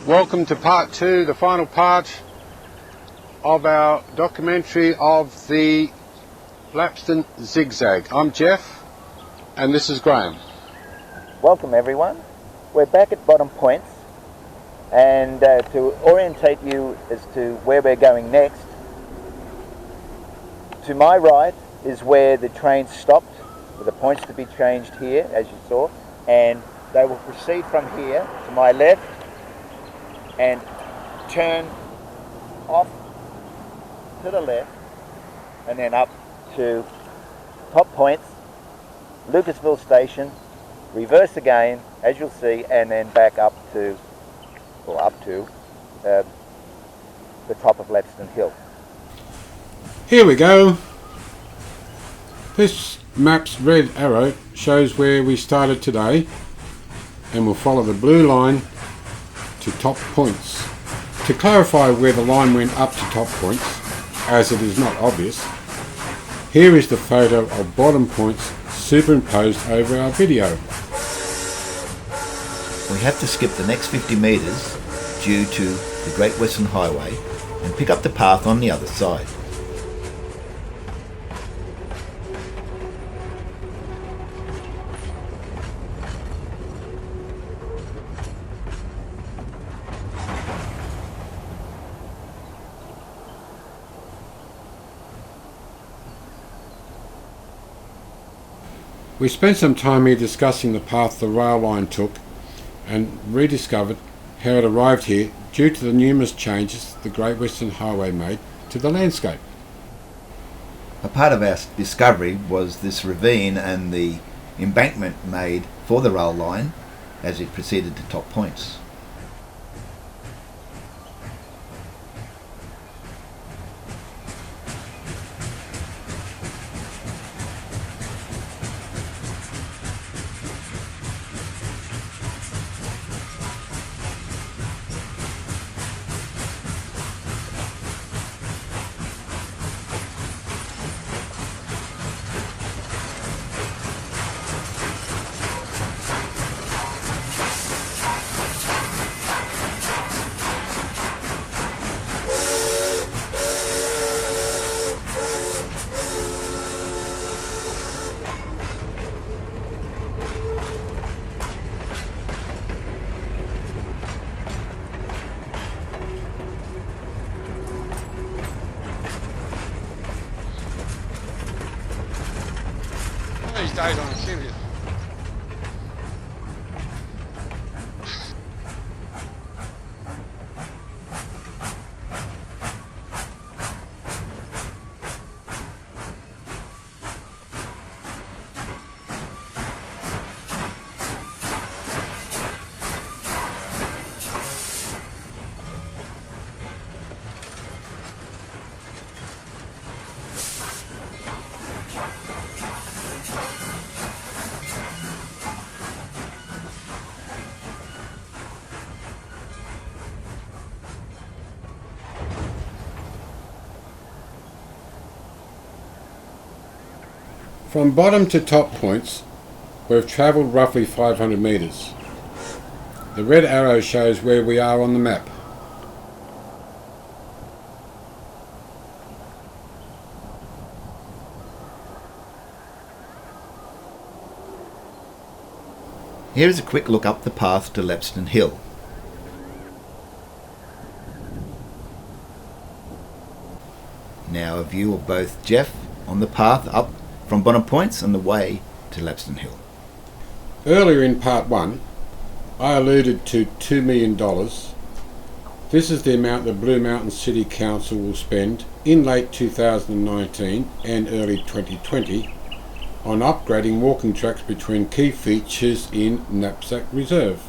Welcome to part two, the final part of our documentary of the Lapstone Zig Zag. I'm Jeff and this is Graham. Welcome everyone. We're back at Bottom Points, and to orientate you as to where we're going next, to my right is where the train stopped, with the points to be changed here, as you saw, and they will proceed from here to my left and turn off to the left and then up to Top Points, Lucasville Station, reverse again, as you'll see, and then back up to the top of Lapstone Hill. Here we go. This map's red arrow shows where we started today, and we'll follow the blue line to Top Points. To clarify where the line went up to Top Points, as it is not obvious, here is the photo of Bottom Points superimposed over our video. We have to skip the next 50 metres due to the Great Western Highway and pick up the path on the other side. We spent some time here discussing the path the rail line took and rediscovered how it arrived here due to the numerous changes the Great Western Highway made to the landscape. A part of our discovery was this ravine and the embankment made for the rail line as it proceeded to Top Points. These days I'm serious. From Bottom to Top Points, we've travelled roughly 500 metres. The red arrow shows where we are on the map. Here is a quick look up the path to Lapstone Hill. Now a view of both Jeff on the path up from Bottom Points and the way to Lapstone Hill. Earlier in part one, I alluded to $2 million. This is the amount the Blue Mountain City Council will spend in late 2019 and early 2020 on upgrading walking tracks between key features in Knapsack Reserve.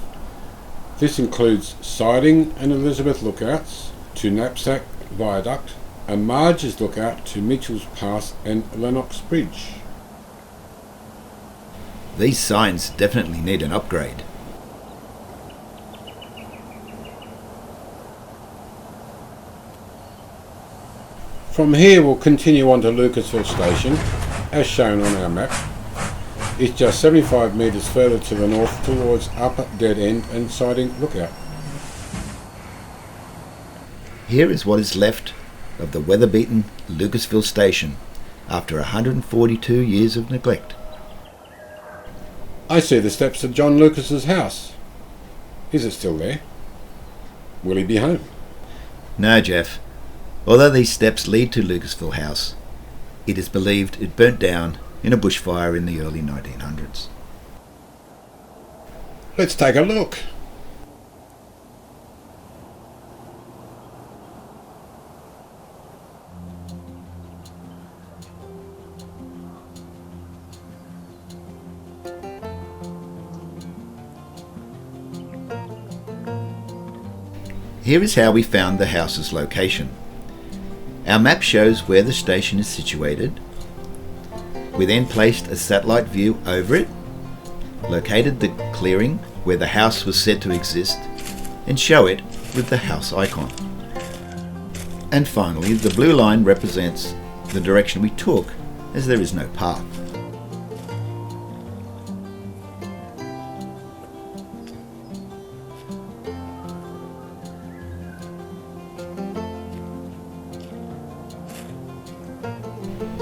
This includes Siding and Elizabeth lookouts to Knapsack Viaduct and Marge's lookout to Mitchell's Pass and Lennox Bridge. These signs definitely need an upgrade. From here we'll continue on to Lucasville Station, as shown on our map. It's just 75 metres further to the north towards Upper Dead End and Siding Lookout. Here is what is left of the weather-beaten Lucasville Station after 142 years of neglect. I see the steps to John Lucas's house. Is it still there? Will he be home? No, Jeff. Although these steps lead to Lucasville House, it is believed it burnt down in a bushfire in the early 1900s. Let's take a look. Here is how we found the house's location. Our map shows where the station is situated. We then placed a satellite view over it, located the clearing where the house was said to exist, and show it with the house icon. And finally, the blue line represents the direction we took, as there is no path.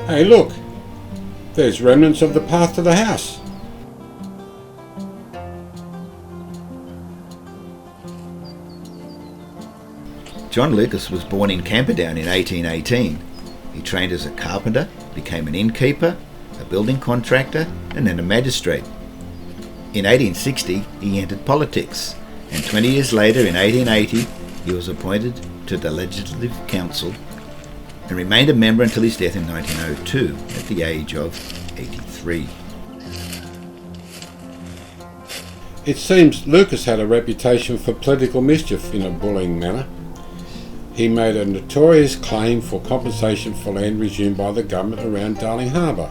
Hey, look! There's remnants of the path to the house. John Lucas was born in Camperdown in 1818. He trained as a carpenter, became an innkeeper, a building contractor, and then a magistrate. In 1860, he entered politics, and 20 years later, in 1880, he was appointed to the Legislative Council and remained a member until his death in 1902 at the age of 83. It seems Lucas had a reputation for political mischief in a bullying manner. He made a notorious claim for compensation for land resumed by the government around Darling Harbour.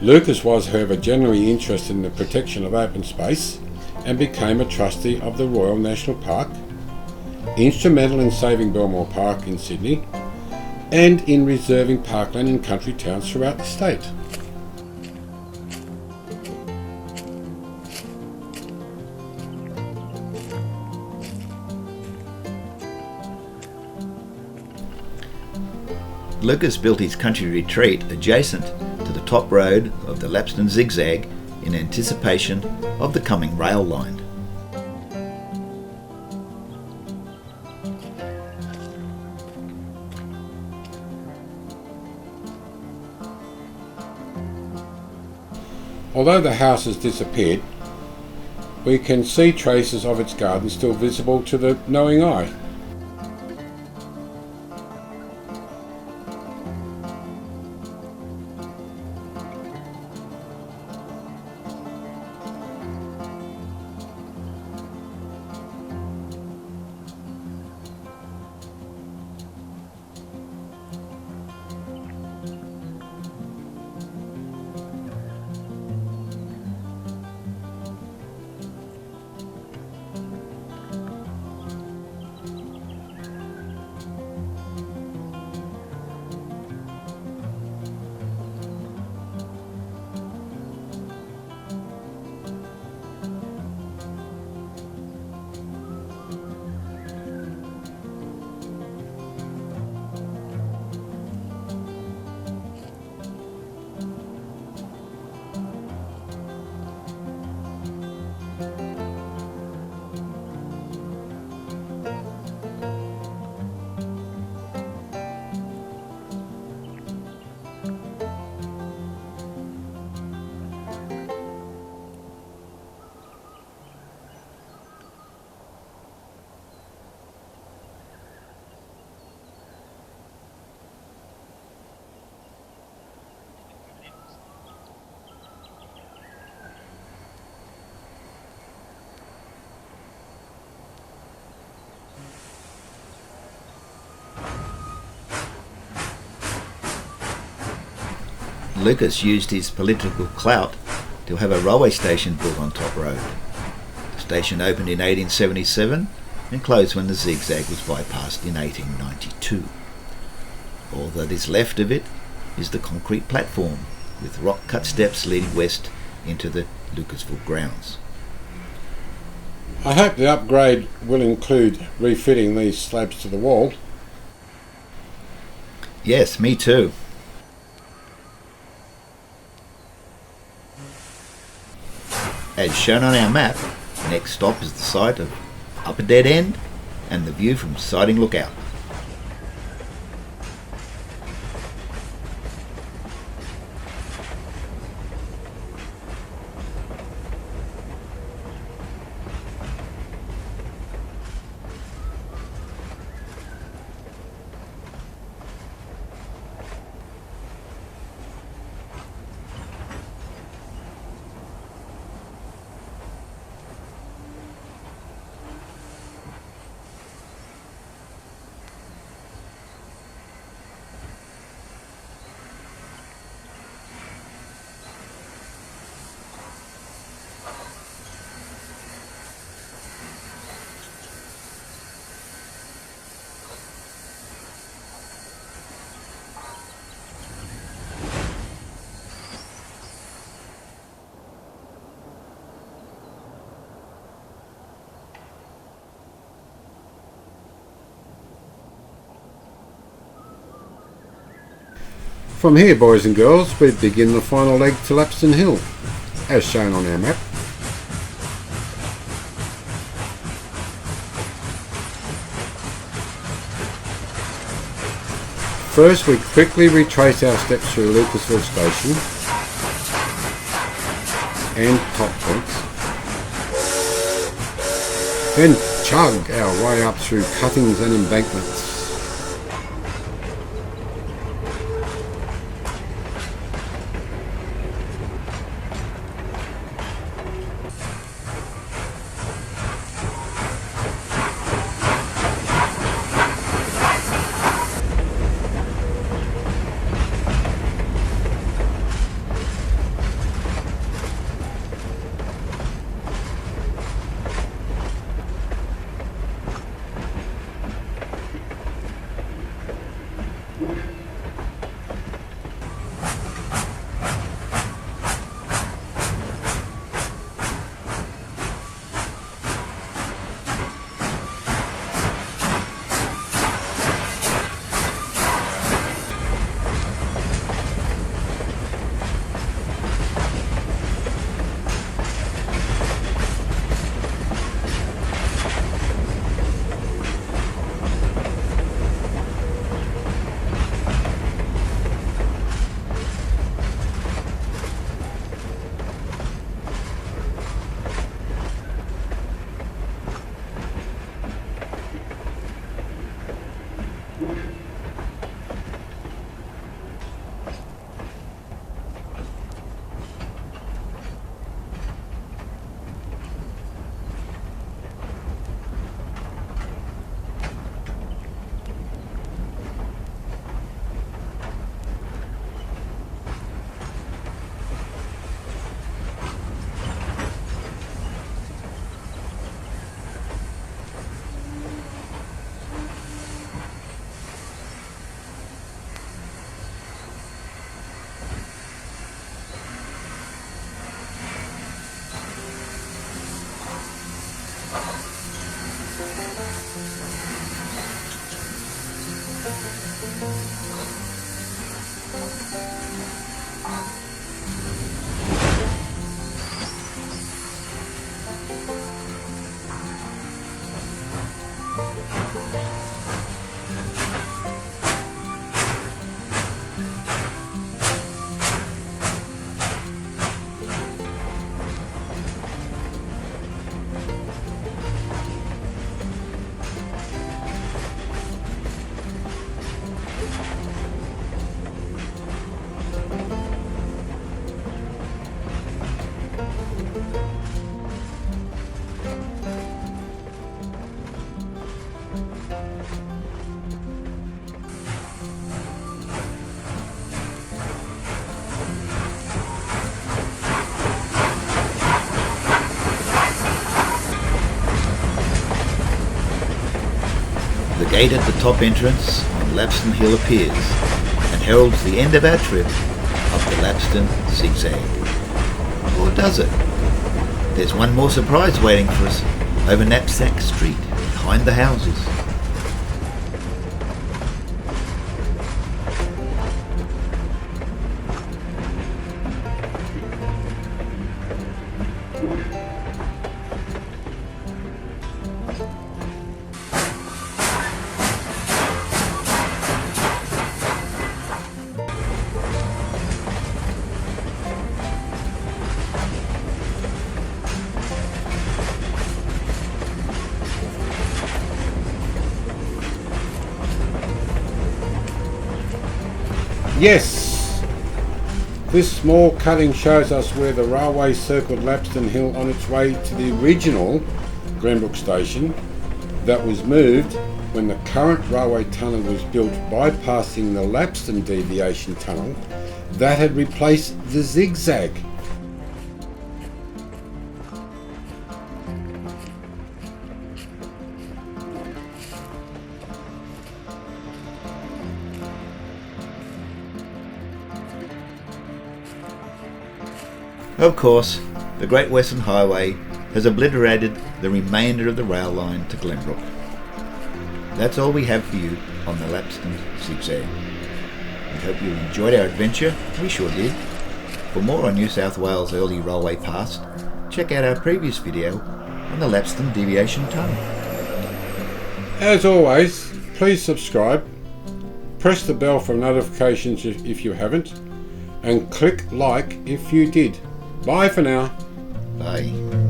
Lucas was, however, genuinely interested in the protection of open space and became a trustee of the Royal National Park, instrumental in saving Belmore Park in Sydney, and in reserving parkland in country towns throughout the state. Lucas built his country retreat adjacent to the top road of the Lapstone Zig Zag in anticipation of the coming rail line. Although the house has disappeared, we can see traces of its garden still visible to the knowing eye. Lucas used his political clout to have a railway station built on Top Road. The station opened in 1877 and closed when the zigzag was bypassed in 1892. All that is left of it is the concrete platform with rock-cut steps leading west into the Lucasville grounds. I hope the upgrade will include refitting these slabs to the wall. Yes, me too. As shown on our map, next stop is the site of Upper Dead End and the view from Siding Lookout. From here, boys and girls, we begin the final leg to Lapstone Hill, as shown on our map. First, we quickly retrace our steps through Lucasville Station and top points, then chug our way up through cuttings and embankments. The gate at the top entrance on Lapstone Hill appears and heralds the end of our trip up the Lapstone Zig Zag. Or does it? There's one more surprise waiting for us over Knapsack Street, behind the houses. Yes! This small cutting shows us where the railway circled Lapstone Hill on its way to the original Glenbrook Station that was moved when the current railway tunnel was built, bypassing the Lapstone deviation tunnel that had replaced the Zig Zag. Of course, the Great Western Highway has obliterated the remainder of the rail line to Glenbrook. That's all we have for you on the Lapstone Zig Zag. We hope you enjoyed our adventure. We sure did. For more on New South Wales early railway past, check out our previous video on the Lapstone Deviation Tunnel. As always, please subscribe, press the bell for notifications if you haven't, and click like if you did. Bye for now. Bye.